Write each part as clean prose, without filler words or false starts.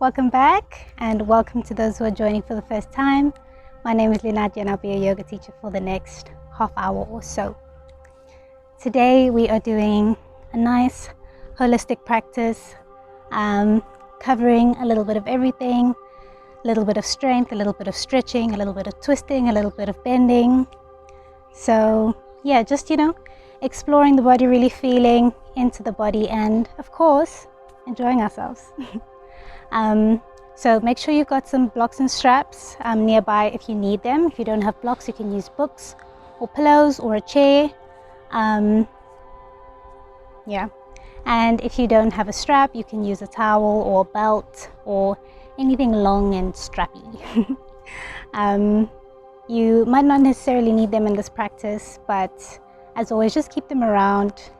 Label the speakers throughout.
Speaker 1: Welcome back, and welcome to those who are joining for the first time. My name is Linadia and I'll be a yoga teacher for the next half hour or so. Today we are doing a nice holistic practice, covering a little bit of everything, a little bit of strength, a little bit of stretching, a little bit of twisting, a little bit of bending. So yeah, just exploring the body, really feeling into the body, and of course enjoying ourselves. So make sure you've got some blocks and straps nearby if you need them. If you don't have blocks, you can use books or pillows or a chair. And if you don't have a strap, you can use a towel or a belt or anything long and strappy. You might not necessarily need them in this practice, but as always, just keep them around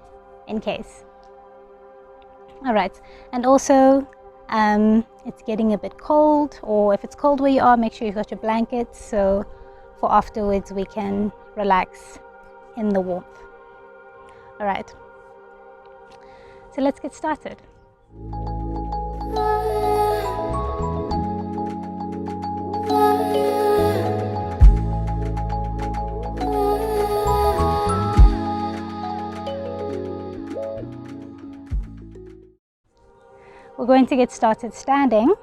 Speaker 1: in case. All right, and also it's getting a bit cold, or if it's cold where you are, make sure you've got your blankets so for afterwards we can relax in the warmth. All right, so let's get started. We're going to get started standing,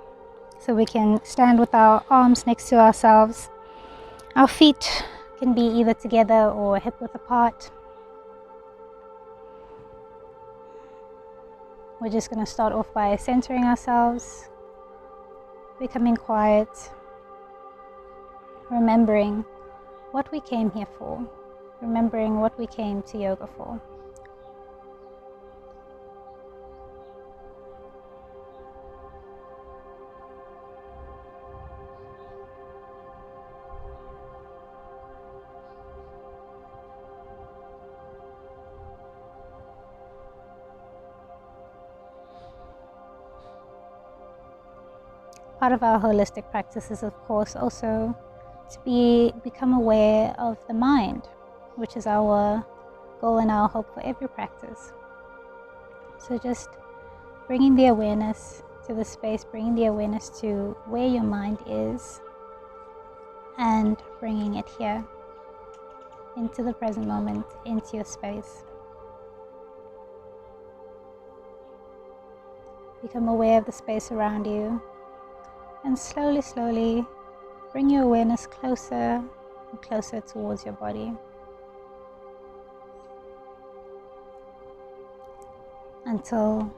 Speaker 1: so we can stand with our arms next to ourselves. Our feet can be either together or hip width apart. We're just going to start off by centering ourselves, becoming quiet, remembering what we came here for, remembering what we came to yoga for. Part of our holistic practice is, of course, also to become aware of the mind, which is our goal and our hope for every practice. So just bringing the awareness to the space, bringing the awareness to where your mind is, and bringing it here into the present moment, into your space. Become aware of the space around you. And slowly, slowly bring your awareness closer and closer towards your body, until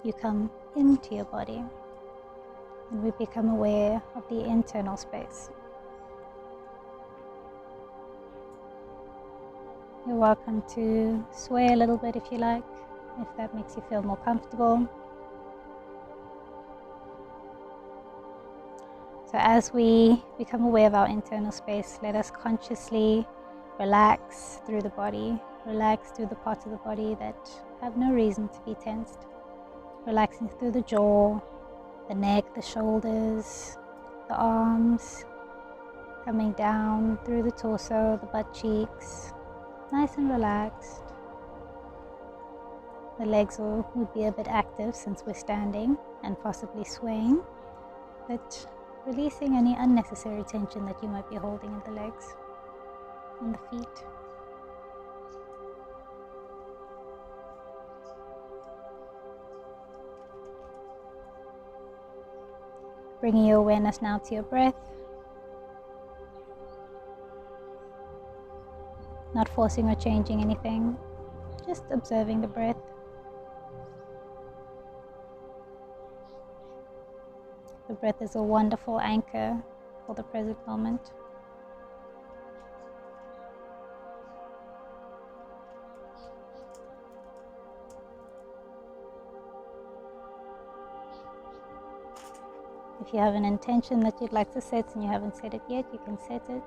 Speaker 1: you come into your body and we become aware of the internal space. You're welcome to sway a little bit if you like, if that makes you feel more comfortable. So as we become aware of our internal space, let us consciously relax through the body, relax through the parts of the body that have no reason to be tensed. Relaxing through the jaw, the neck, the shoulders, the arms, coming down through the torso, the butt cheeks, nice and relaxed. The legs would be a bit active since we're standing and possibly swaying, but releasing any unnecessary tension that you might be holding in the legs and the feet. Bringing your awareness now to your breath. Not forcing or changing anything, just observing the breath. The breath is a wonderful anchor for the present moment. If you have an intention that you'd like to set and you haven't set it yet, you can set it.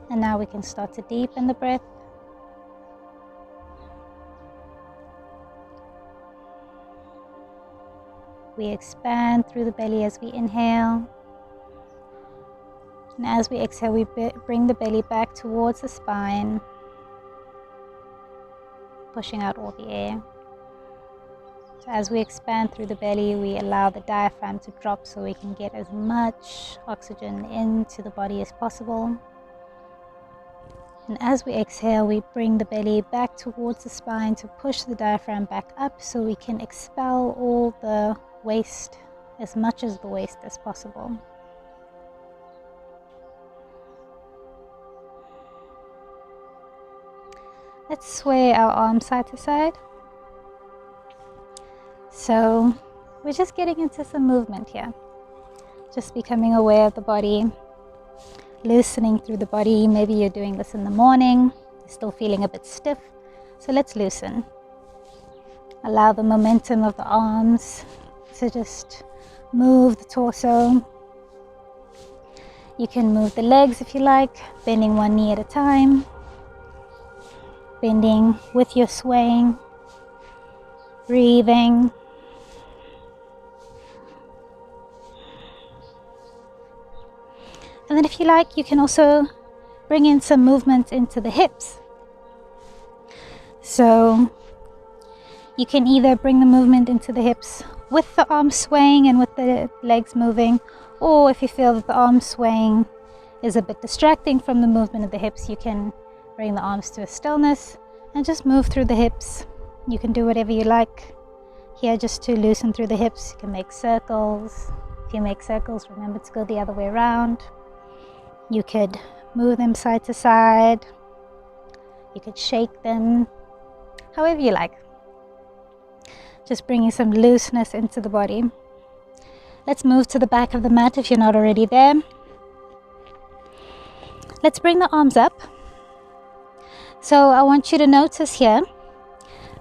Speaker 1: And now we can start to deepen the breath. We expand through the belly as we inhale. And as we exhale, we bring the belly back towards the spine, pushing out all the air. So as we expand through the belly, we allow the diaphragm to drop so we can get as much oxygen into the body as possible. And as we exhale, we bring the belly back towards the spine to push the diaphragm back up so we can expel all the waste, as much as the waste as possible. Let's sway our arms side to side. So we're just getting into some movement here. Just becoming aware of the body, loosening through the body. Maybe you're doing this in the morning, you're still feeling a bit stiff. So let's loosen. Allow the momentum of the arms to just move the torso. You can move the legs if you like, bending one knee at a time. Bending with your swaying. Breathing. And then if you like, you can also bring in some movement into the hips. So you can either bring the movement into the hips with the arms swaying and with the legs moving, or if you feel that the arm swaying is a bit distracting from the movement of the hips, you can bring the arms to a stillness and just move through the hips. You can do whatever you like here just to loosen through the hips. You can make circles. If you make circles, remember to go the other way around. You could move them side to side. You could shake them, however you like. Just bringing some looseness into the body. Let's move to the back of the mat if you're not already there. Let's bring the arms up. So I want you to notice here,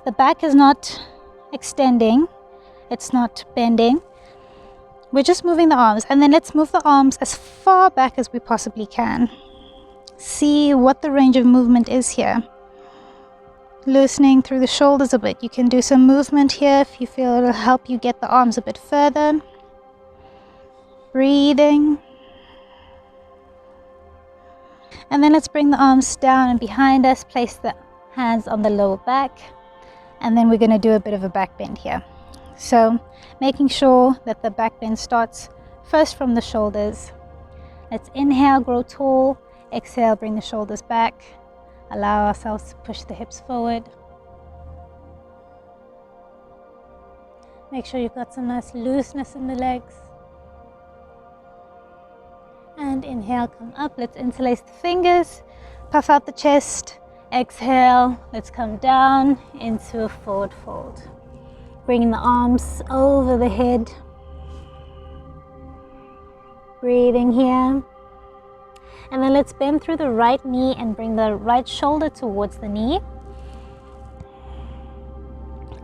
Speaker 1: the back is not extending, it's not bending. We're just moving the arms, and then let's move the arms as far back as we possibly can. See what the range of movement is here. Loosening through the shoulders a bit. You can do some movement here if you feel it'll help you get the arms a bit further. Breathing. And then let's bring the arms down and behind us, place the hands on the lower back, and then we're going to do a bit of a back bend here. So making sure that the back bend starts first from the shoulders. Let's inhale, grow tall. Exhale, bring the shoulders back. Allow ourselves to push the hips forward. Make sure you've got some nice looseness in the legs. And inhale, come up. Let's interlace the fingers. Puff out the chest. Exhale, let's come down into a forward fold. Bringing the arms over the head. Breathing here. And then let's bend through the right knee and bring the right shoulder towards the knee.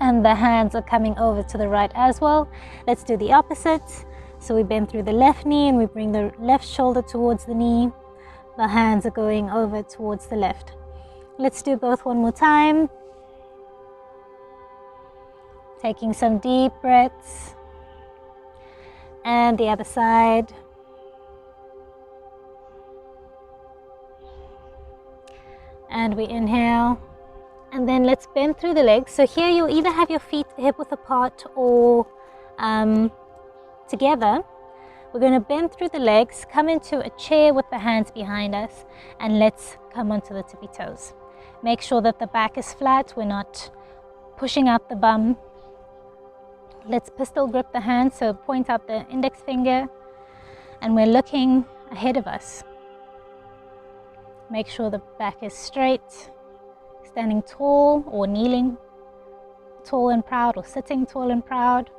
Speaker 1: And the hands are coming over to the right as well. Let's do the opposite. So we bend through the left knee and we bring the left shoulder towards the knee. The hands are going over towards the left. Let's do both one more time. Taking some deep breaths. And the other side. And we inhale. And then let's bend through the legs. So here you'll either have your feet hip width apart or together. We're going to bend through the legs, come into a chair with the hands behind us, and let's come onto the tippy toes. Make sure that the back is flat. We're not pushing out the bum. Let's pistol grip the hand, so point out the index finger, and we're looking ahead of us. Make sure the back is straight, standing tall or kneeling tall and proud, or sitting tall and proud.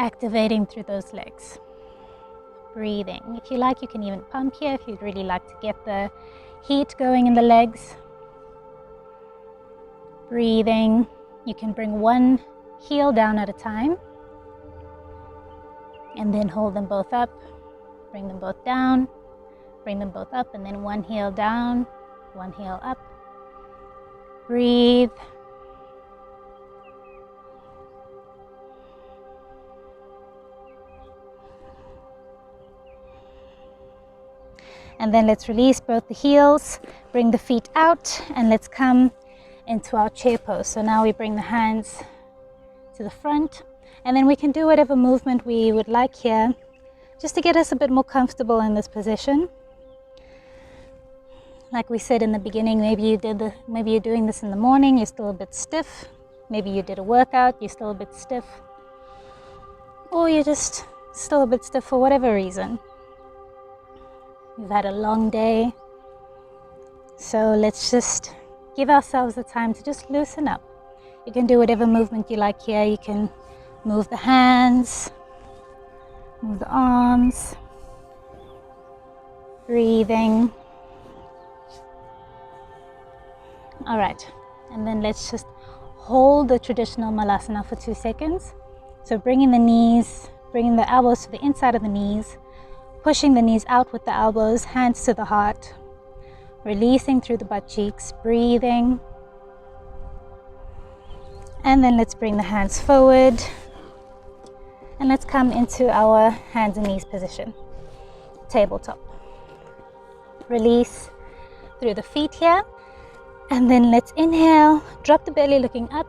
Speaker 1: Activating through those legs. Breathing. If you like, you can even pump here if you'd really like to get the heat going in the legs. Breathing. You can bring one heel down at a time and then hold them both up. Bring them both down. Bring them both up, and then one heel down, one heel up. Breathe. And then let's release both the heels, bring the feet out, and let's come into our chair pose. So now we bring the hands to the front, and then we can do whatever movement we would like here, just to get us a bit more comfortable in this position. Like we said in the beginning, maybe you're doing this in the morning, you're still a bit stiff. Maybe you did a workout, you're still a bit stiff. Or you're just still a bit stiff for whatever reason. You've had a long day. So let's just give ourselves the time to just loosen up. You can do whatever movement you like here. You can move the hands, move the arms, breathing. All right, and then let's just hold the traditional malasana for 2 seconds. So bringing the knees, bringing the elbows to the inside of the knees, pushing the knees out with the elbows, hands to the heart, releasing through the butt cheeks, breathing. And then let's bring the hands forward, and let's come into our hands and knees position, tabletop. Release through the feet here. And then let's inhale, drop the belly looking up.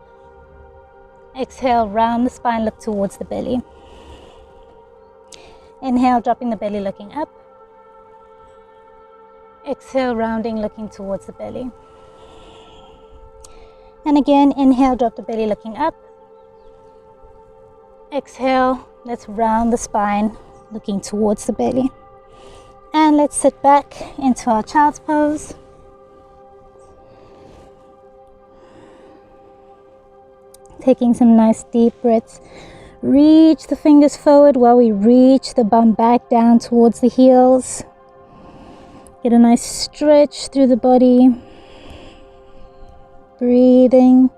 Speaker 1: Exhale, round the spine, look towards the belly. Inhale, dropping the belly looking up. Exhale, rounding, looking towards the belly. And again, inhale, drop the belly looking up. Exhale, let's round the spine, looking towards the belly. And let's sit back into our child's pose. Taking some nice deep breaths. Reach the fingers forward while we reach the bum back down towards the heels. Get a nice stretch through the body. Breathing.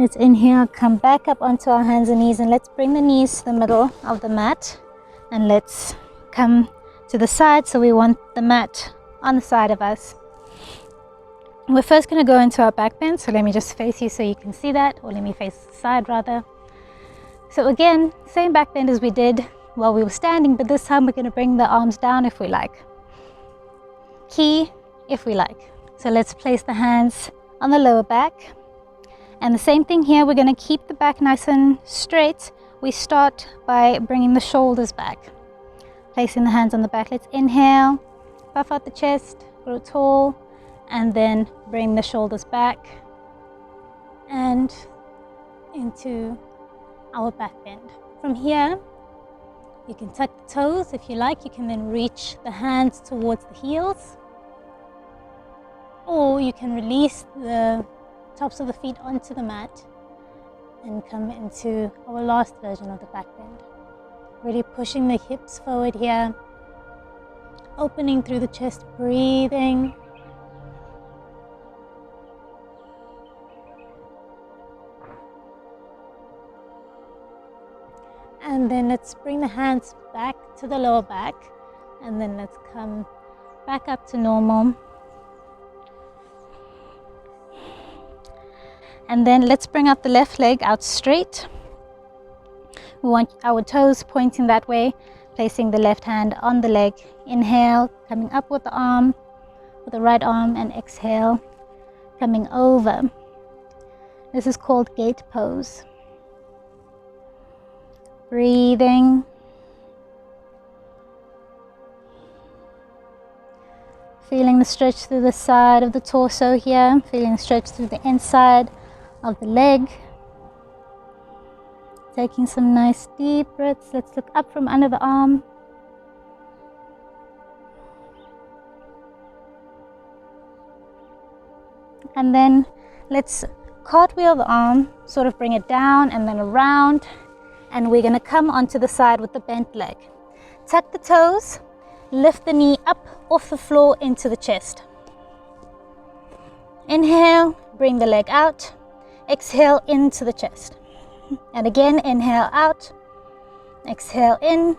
Speaker 1: Let's inhale, come back up onto our hands and knees, and let's bring the knees to the middle of the mat, and let's come to the side. So we want the mat on the side of us. We're first going to go into our back bend, so let me just face you so you can see that, or let me face the side rather. So again, same back bend as we did while we were standing, but this time we're going to bring the arms down if we like. Key if we like. So let's place the hands on the lower back. And the same thing here, we're going to keep the back nice and straight. We start by bringing the shoulders back. Placing the hands on the back. Let's inhale, puff out the chest, grow tall, and then bring the shoulders back and into our back bend. From here, you can tuck the toes if you like. You can then reach the hands towards the heels, or you can release the tops of the feet onto the mat and come into our last version of the back bend. Really pushing the hips forward here, opening through the chest, breathing. And then let's bring the hands back to the lower back, and then let's come back up to normal. And then let's bring out the left leg out straight. We want our toes pointing that way, placing the left hand on the leg. Inhale, coming up with the arm, with the right arm, and exhale, coming over. This is called gate pose. Breathing. Feeling the stretch through the side of the torso here, feeling the stretch through the inside of the leg. Taking some nice deep breaths. Let's look up from under the arm. And then let's cartwheel the arm, sort of bring it down and then around. And we're going to come onto the side with the bent leg. Tuck the toes, lift the knee up off the floor into the chest. Inhale, bring the leg out. Exhale into the chest. And again, inhale out. Exhale in.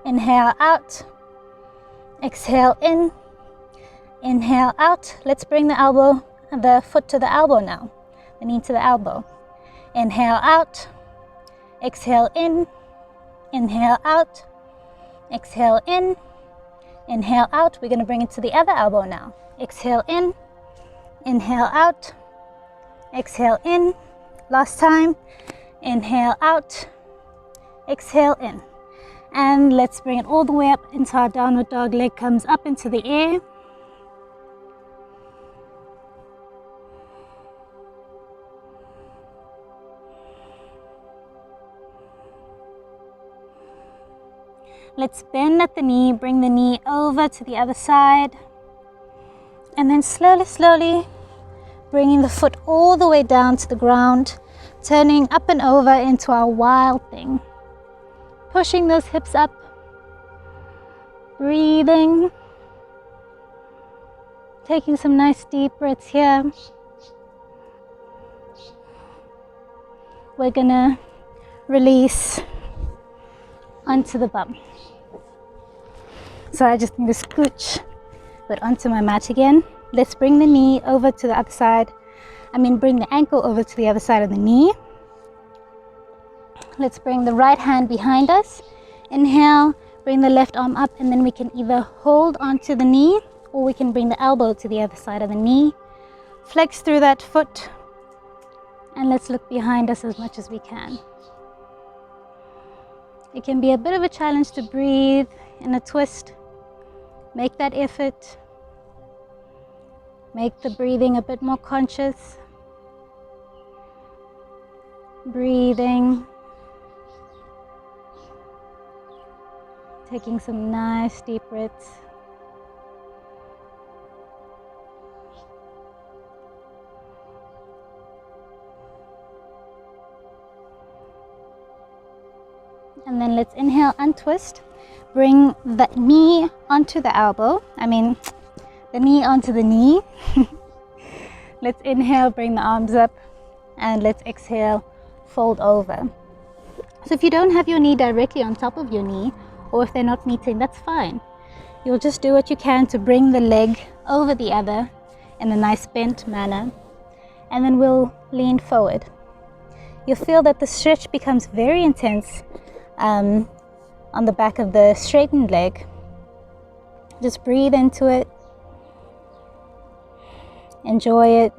Speaker 1: Inhale out. Exhale in, inhale out. Let's bring the foot to the elbow now, the knee to the elbow. Inhale out, exhale in, inhale out, exhale in, inhale out. We're going to bring it to the other elbow now. Exhale in, inhale out, exhale in. Last time. Inhale out, exhale in. And let's bring it all the way up into our downward dog. Leg comes up into the air. Let's bend at the knee, bring the knee over to the other side. And then slowly bringing the foot all the way down to the ground, turning up and over into our wild thing. Pushing those hips up, breathing, taking some nice deep breaths here. We're gonna release onto the bum. So I just need to scooch it onto my mat again. Let's bring the knee over to the other side. Bring the ankle over to the other side of the knee. Let's bring the right hand behind us. Inhale, bring the left arm up, and then we can either hold onto the knee or we can bring the elbow to the other side of the knee. Flex through that foot, and let's look behind us as much as we can. It can be a bit of a challenge to breathe in a twist. Make that effort. Make the breathing a bit more conscious. Breathing. Taking some nice deep breaths. And then let's inhale, untwist. Bring the knee onto the elbow. The knee onto the knee. Let's inhale, bring the arms up, and let's exhale, fold over. So if you don't have your knee directly on top of your knee, or if they're not meeting, that's fine. You'll just do what you can to bring the leg over the other in a nice bent manner, and then we'll lean forward. You'll feel that the stretch becomes very intense on the back of the straightened leg. Just breathe into it. Enjoy it.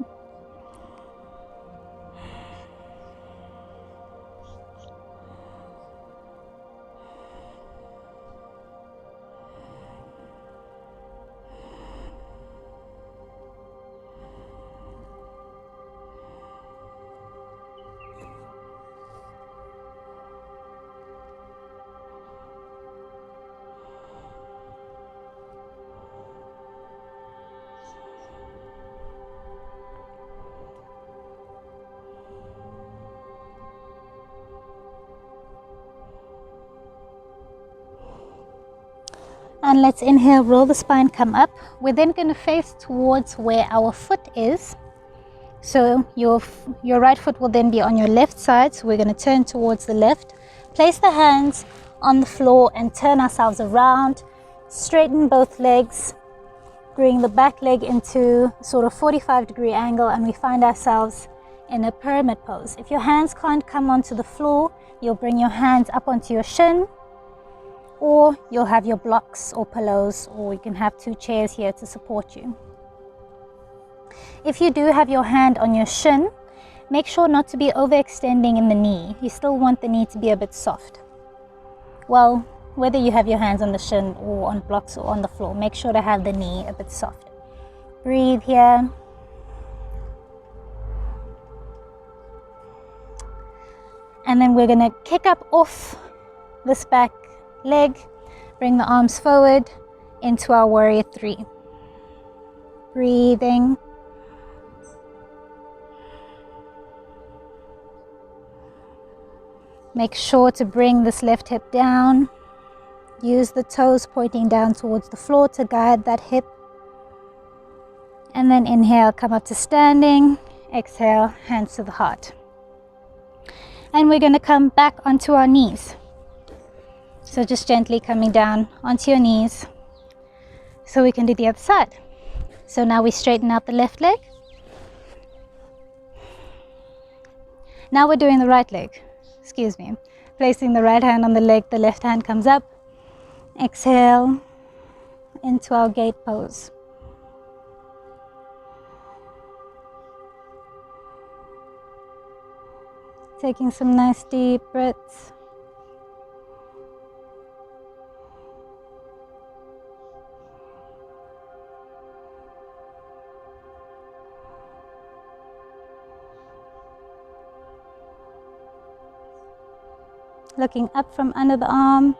Speaker 1: And let's inhale, roll the spine, come up. We're then going to face towards where our foot is. So your right foot will then be on your left side. So we're going to turn towards the left. Place the hands on the floor and turn ourselves around. Straighten both legs. Bring the back leg into sort of 45-degree angle, and we find ourselves in a pyramid pose. If your hands can't come onto the floor, you'll bring your hands up onto your shin, or you'll have your blocks or pillows, or you can have 2 chairs here to support you. If you do have your hand on your shin, make sure not to be overextending in the knee. You still want the knee to be a bit soft. Well, whether you have your hands on the shin or on blocks or on the floor, make sure to have the knee a bit soft. Breathe here. And then we're going to kick up off this back leg, bring the arms forward into our warrior 3. Breathing. Make sure to bring this left hip down. Use the toes pointing down towards the floor to guide that hip. And then inhale, come up to standing. Exhale, hands to the heart. And we're going to come back onto our knees. So just gently coming down onto your knees. So we can do the other side. So now we straighten out the left leg. Now we're doing the right leg. Excuse me. Placing the right hand on the leg, the left hand comes up. Exhale into our gate pose. Taking some nice deep breaths. Looking up from under the arm,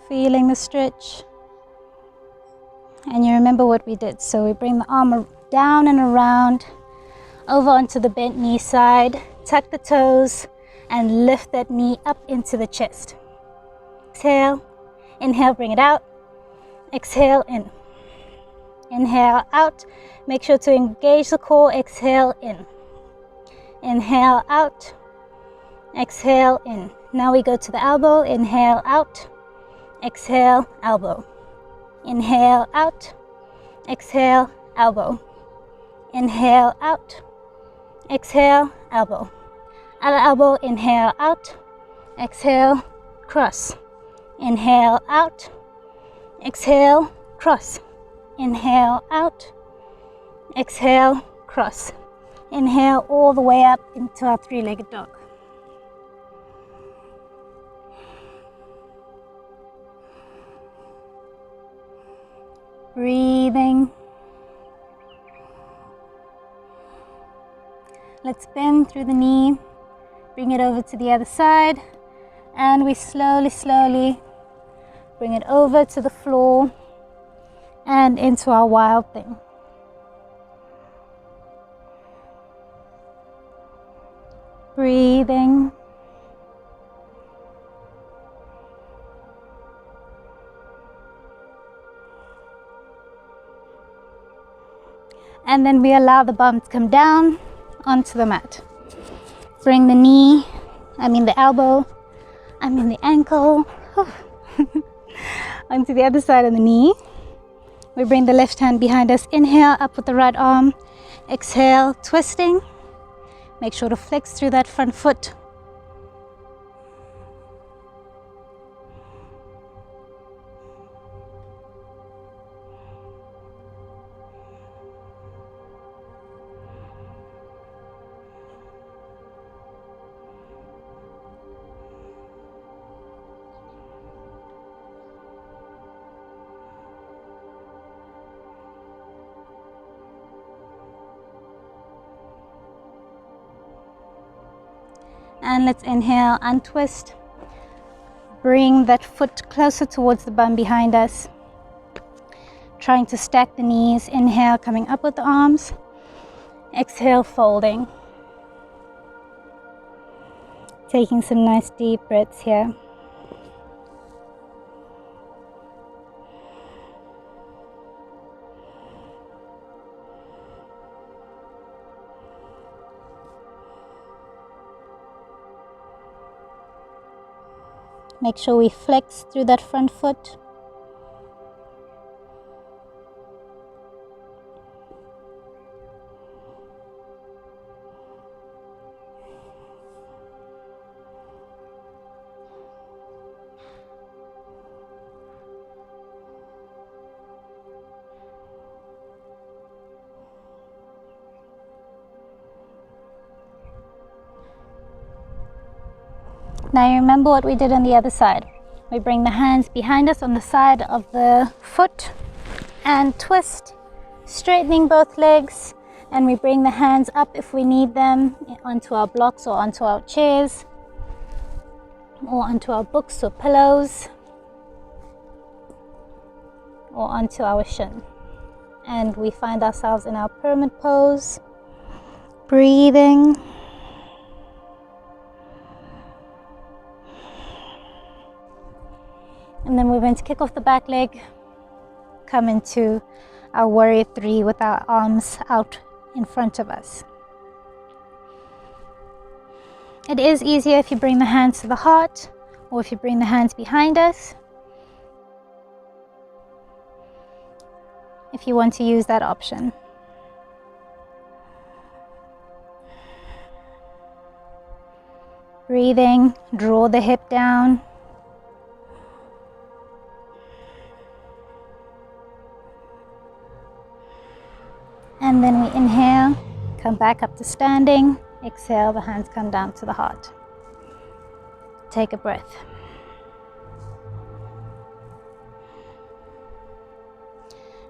Speaker 1: feeling the stretch. And you remember what we did. So we bring the arm down and around, over onto the bent knee side, tuck the toes, and lift that knee up into the chest. Exhale, inhale, bring it out. Exhale, in. Inhale, out. Make sure to engage the core. Exhale, in. Inhale, out. Exhale, in. Now we go to the elbow. Inhale, out. Exhale, elbow. Inhale, out. Exhale, elbow. Inhale, out. Exhale, elbow. Other elbow, inhale, out. Exhale, cross. Inhale, out. Exhale, cross. Inhale, out. Exhale, cross. Inhale all the way up into our three-legged dog. Breathing. Let's bend through the knee, bring it over to the other side, and we slowly bring it over to the floor and into our wild thing. Breathing. And then we allow the bum to come down onto the mat. Bring the elbow, the ankle onto the other side of the knee. We bring the left hand behind us. Inhale, up with the right arm. Exhale, twisting. Make sure to flex through that front foot. And let's inhale, untwist. Bring that foot closer towards the bum behind us. Trying to stack the knees. Inhale, coming up with the arms. Exhale, folding. Taking some nice deep breaths here. Make sure we flex through that front foot. Now you remember what we did on the other side. We bring the hands behind us on the side of the foot and twist, straightening both legs, and we bring the hands up if we need them onto our blocks or onto our chairs or onto our books or pillows or onto our shin. And we find ourselves in our pyramid pose, breathing. And then we're going to kick off the back leg, come into our warrior three with our arms out in front of us. It is easier if you bring the hands to the heart or if you bring the hands behind us. if you want to use that option. Breathing, draw the hip down. And then we inhale, come back up to standing. Exhale, the hands come down to the heart. Take a breath.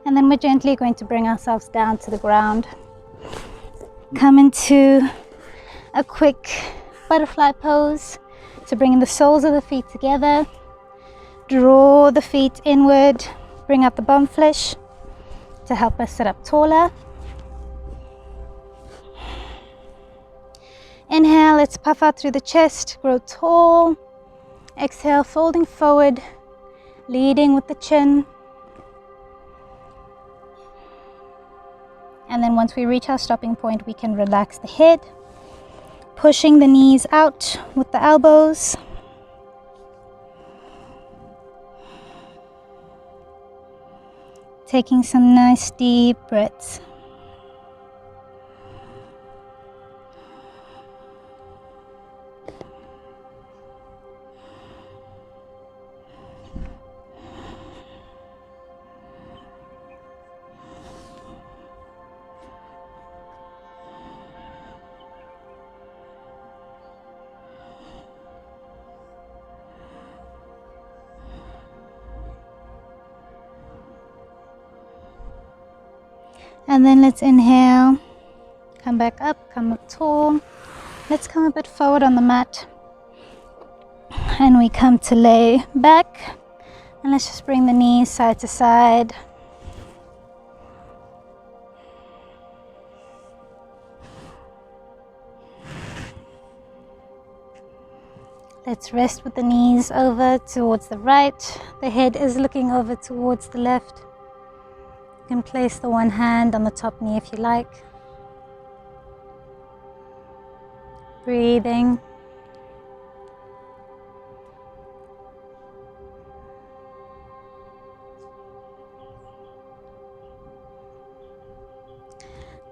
Speaker 1: And then we're gently going to bring ourselves down to the ground. Come into a quick butterfly pose to bring the soles of the feet together. Draw the feet inward, bring up the bum flesh to help us sit up taller. Inhale, let's puff out through the chest, grow tall. Exhale, folding forward, leading with the chin. And then once we reach our stopping point, we can relax the head, pushing the knees out with the elbows. Taking some nice deep breaths. And then let's inhale, come back up, come up tall. Let's come a bit forward on the mat. And we come to lay back. And let's just bring the knees side to side. Let's rest with the knees over towards the right. The head is looking over towards the left. You can place the one hand on the top knee if you like. Breathing.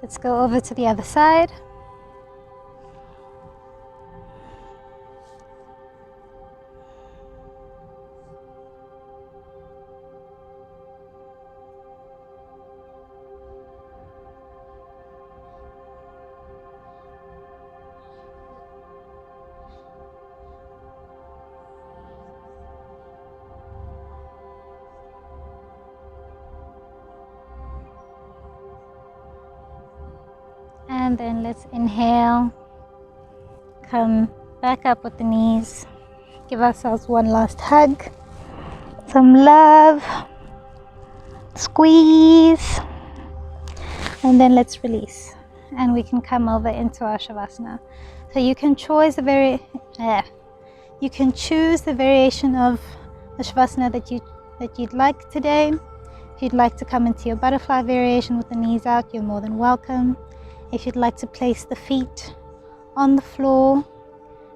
Speaker 1: Let's go over to the other side. And then let's inhale, come back up with the knees, give ourselves one last hug, some love, squeeze, and then let's release. And we can come over into our Shavasana. So you can choose the variation of the Shavasana that you'd like today. If you'd like to come into your butterfly variation with the knees out, you're more than welcome. If you'd like to place the feet on the floor,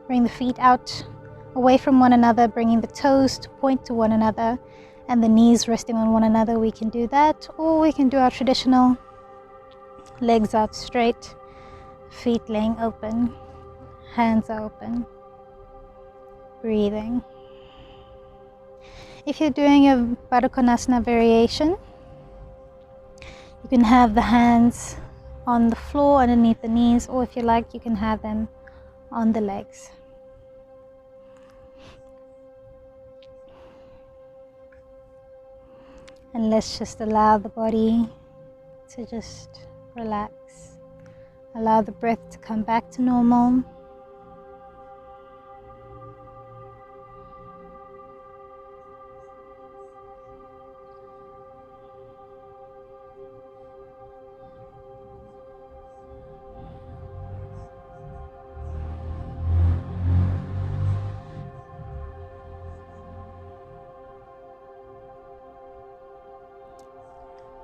Speaker 1: bring the feet out away from one another, bringing the toes to point to one another and the knees resting on one another, we can do that. Or we can do our traditional legs out straight, feet laying open, hands are open, breathing. If you're doing a Baddha Konasana variation, you can have the hands on the floor underneath the knees, or if you like, you can have them on the legs. And let's just allow the body to just relax. Allow the breath to come back to normal.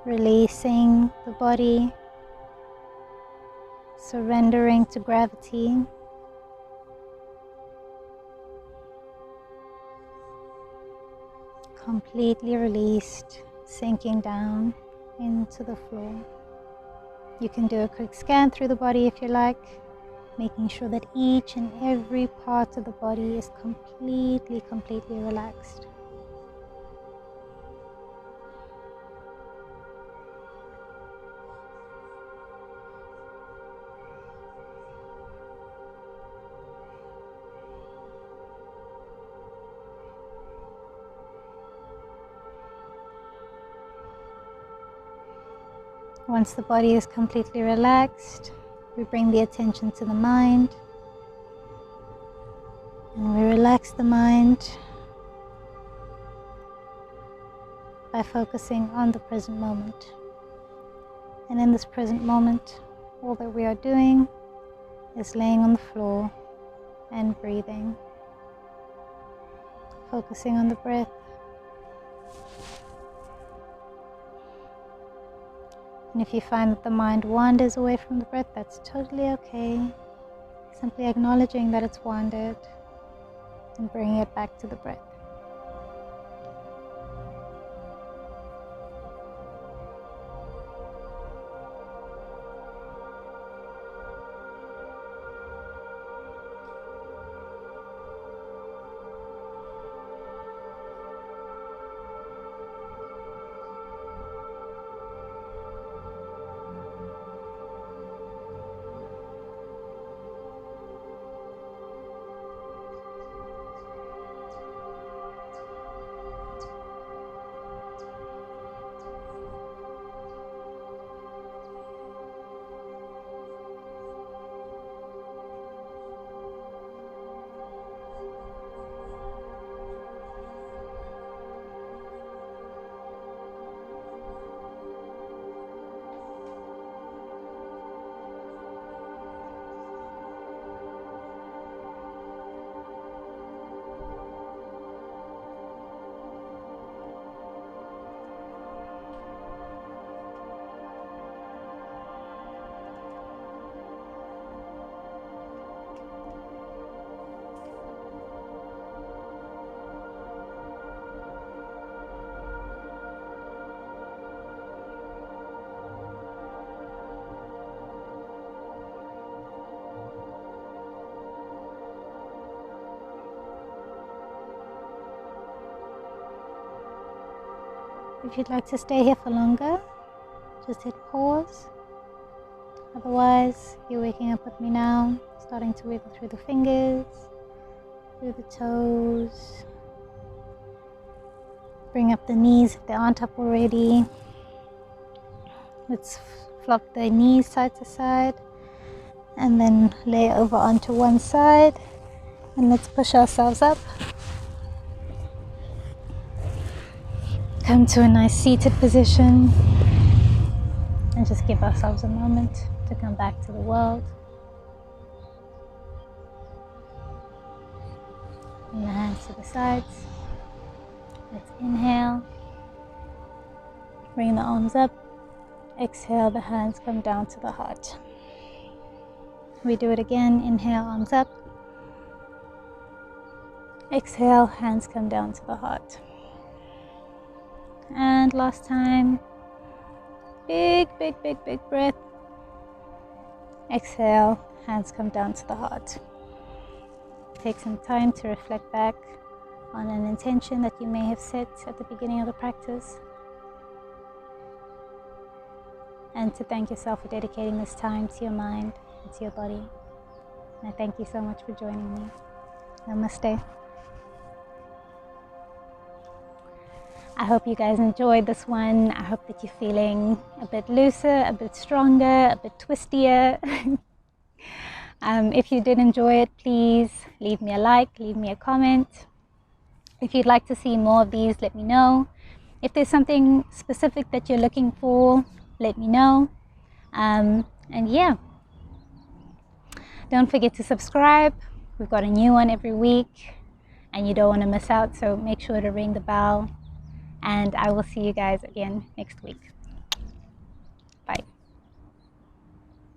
Speaker 1: Releasing the body, surrendering to gravity. Completely released, sinking down. into the floor. You can do a quick scan through the body if you like, making sure that each and every part of the body is completely relaxed. Once the body is completely relaxed, we bring the attention to the mind, and we relax the mind by focusing on the present moment. And in this present moment, all that we are doing is laying on the floor and breathing, focusing on the breath. And if you find that the mind wanders away from the breath, that's totally okay. Simply acknowledging that it's wandered and bringing it back to the breath. If you'd like to stay here for longer, just hit pause. Otherwise, you're waking up with me now, starting to wiggle through the fingers, through the toes. Bring up the knees if they aren't up already. Let's flop the knees side to side and then lay over onto one side, and let's push ourselves up. Come to a nice seated position and just give ourselves a moment to come back to the world. Bring the hands to the sides. Let's inhale. Bring the arms up. Exhale, the hands come down to the heart. We do it again. Inhale, arms up. Exhale, hands come down to the heart. And last time, big breath. Exhale, hands come down to the heart. Take some time to reflect back on an intention that you may have set at the beginning of the practice, and to thank yourself for dedicating this time to your mind and to your body. And I thank you so much for joining me. Namaste. I hope you guys enjoyed this one. I hope that you're feeling a bit looser, a bit stronger, a bit twistier. If you did enjoy it, please leave me a like, leave me a comment. If you'd like to see more of these, let me know. If there's something specific that you're looking for, let me know. And yeah, don't forget to subscribe. We've got a new one every week and you don't want to miss out, so make sure to ring the bell. And I will see you guys again next week.